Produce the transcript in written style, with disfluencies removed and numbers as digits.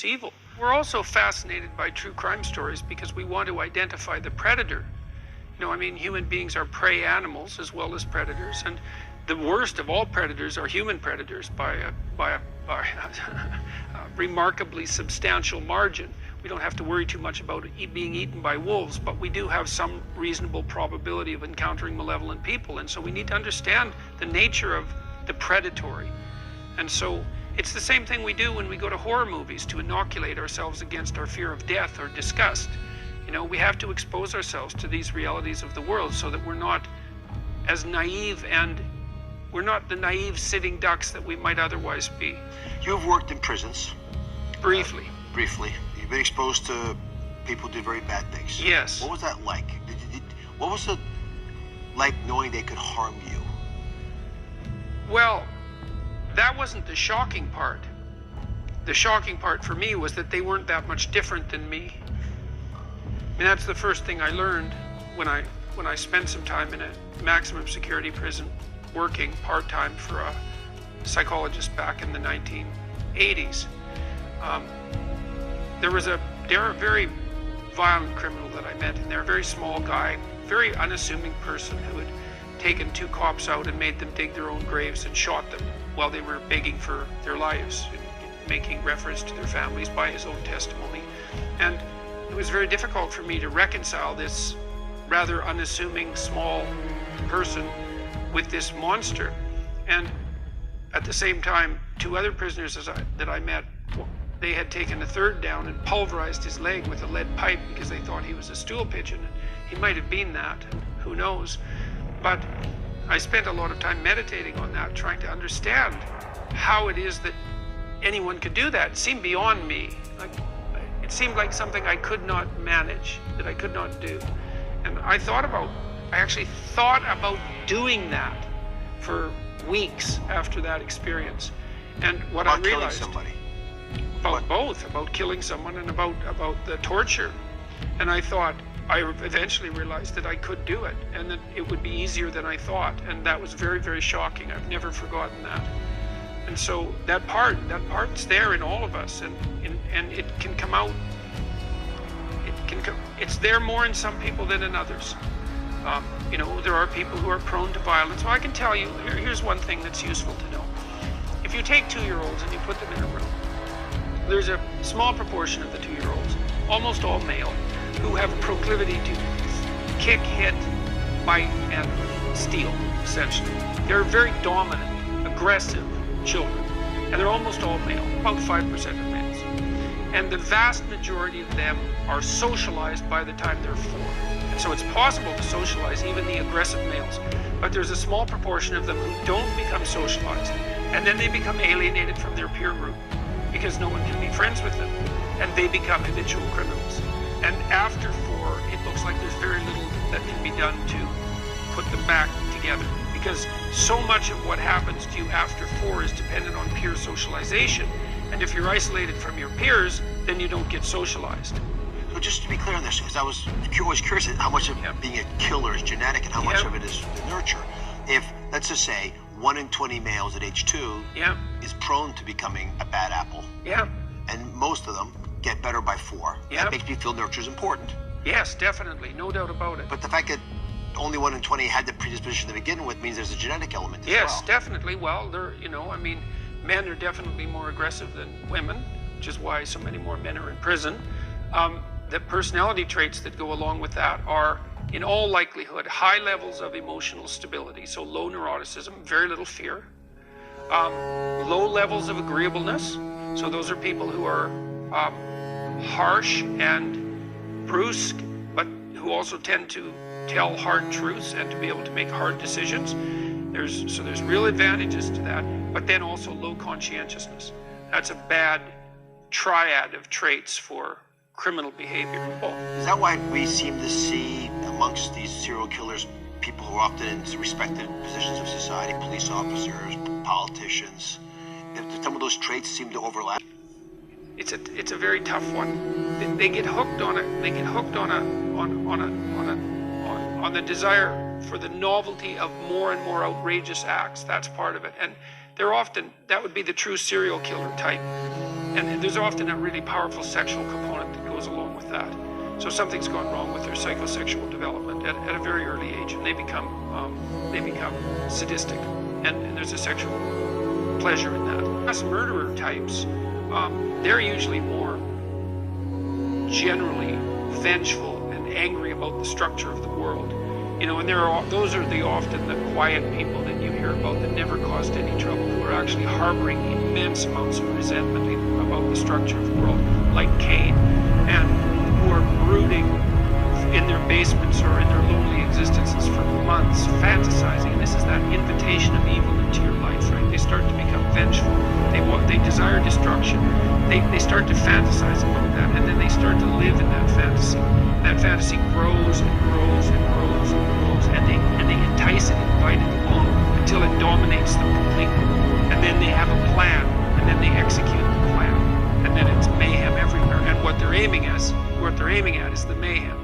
It's evil. We're also fascinated by true crime stories because we want to identify the predator. You know, I mean, human beings are prey animals as well as predators, and the worst of all predators are human predators by a remarkably substantial margin. We don't have to worry too much about being eaten by wolves, but we do have some reasonable probability of encountering malevolent people, and so we need to understand the nature of the predatory. And so it's the same thing we do when we go to horror movies to inoculate ourselves against our fear of death or disgust. You know, we have to expose ourselves to these realities of the world so that we're not as naive, and we're not the naive sitting ducks that we might otherwise be. You've worked in prisons. Briefly. Briefly. You've been exposed to people who did very bad things. Yes. What was that like? What was it like knowing they could harm you? Well, that wasn't the shocking part. The shocking part for me was that they weren't that much different than me. I mean, that's the first thing I learned when I spent some time in a maximum security prison working part-time for a psychologist back in the 1980s. There was a very violent criminal that I met in there, a very small guy, very unassuming person who had taken two cops out and made them dig their own graves and shot them while they were begging for their lives, making reference to their families by his own testimony. And it was very difficult for me to reconcile this rather unassuming small person with this monster. And at the same time, two other prisoners that I met, they had taken a third down and pulverized his leg with a lead pipe because they thought he was a stool pigeon. He might have been that, who knows. But I spent a lot of time meditating on that, trying to understand how it is that anyone could do that. It seemed beyond me. It seemed like something I could not manage, that I could not do. And I actually thought about doing that for weeks after that experience. And what I realized killing somebody. About both, about killing someone and about the torture. And I eventually realized that I could do it and that it would be easier than I thought. And that was very, very shocking. I've never forgotten that. And so that part's there in all of us, and it can come out. It's there more in some people than in others. You know, there are people who are prone to violence. Well, I can tell you, here's one thing that's useful to know. If you take 2-year-olds and you put them in a room, there's a small proportion of the 2-year-olds, almost all male, who have a proclivity to kick, hit, bite, and steal, essentially. They're very dominant, aggressive children, and they're almost all male, about 5% of males. And the vast majority of them are socialized by the time they're 4. And so it's possible to socialize even the aggressive males, but there's a small proportion of them who don't become socialized, and then they become alienated from their peer group because no one can be friends with them, and they become habitual criminals. And after 4, it looks like there's very little that can be done to put them back together, because so much of what happens to you after 4 is dependent on peer socialization. And if you're isolated from your peers, then you don't get socialized. So just to be clear on this, because I was always curious how much of being a killer is genetic and how much of it is the nurture. If, let's just say, 1 in 20 males at age 2 is prone to becoming a bad apple. And most of them get better by 4. That makes me feel nurture is important. Yes, definitely, no doubt about it. But the fact that only 1 in 20 had the predisposition to begin with means there's a genetic element as well. Yes, definitely. Well, men are definitely more aggressive than women, which is why so many more men are in prison. The personality traits that go along with that are, in all likelihood, high levels of emotional stability, so low neuroticism, very little fear, low levels of agreeableness, so those are people who are harsh and brusque, but who also tend to tell hard truths and to be able to make hard decisions. There's real advantages to that, but then also low conscientiousness. That's a bad triad of traits for criminal behavior. Is that why we seem to see amongst these serial killers people who are often in respected positions of society, police officers, politicians? Some of those traits seem to overlap. It's a very tough one. They get hooked on it. They get hooked on the desire for the novelty of more and more outrageous acts. That's part of it. And they're often, that would be the true serial killer type. And there's often a really powerful sexual component that goes along with that. So something's gone wrong with their psychosexual development at a very early age, and they become sadistic, and there's a sexual pleasure in that. Mass murderer types, they're usually more generally vengeful and angry about the structure of the world. You know, and those are often the quiet people that you hear about that never caused any trouble, who are actually harboring immense amounts of resentment about the structure of the world, like Cain, and who are brooding in their basements or in their lonely existences for months, fantasizing. And this is that invitation of evil into your life, right? They start to become vengeful. They desire destruction. They start to fantasize about that, and then they start to live in that fantasy. That fantasy grows and grows and grows and grows, and they entice it, invite it along until it dominates them completely. And then they have a plan, and then they execute the plan, and then it's mayhem everywhere. And what they're aiming at is the mayhem.